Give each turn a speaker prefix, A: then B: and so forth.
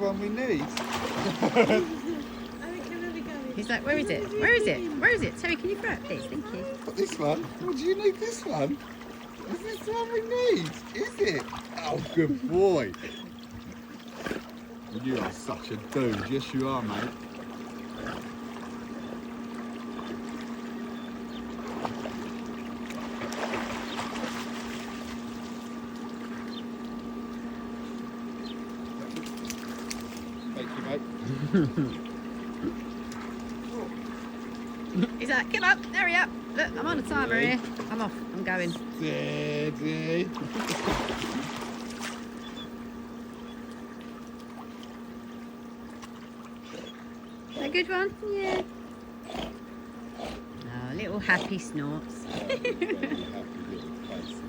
A: one we need.
B: He's like, where is it? Where is it? Where is it? Terry, can you grab this? Thank you.
A: Got this one? Oh, do you need this one? Is this the one we need? Is it? Oh, good boy. You are such a dude. Yes, you are, mate. Thank you, mate.
B: He's like, come up, hurry up. Look, I'm on a timer here. I'm off, I'm going.
A: Steady.
B: A good one? Yeah. Oh, little happy snorts.
A: Very happy little face.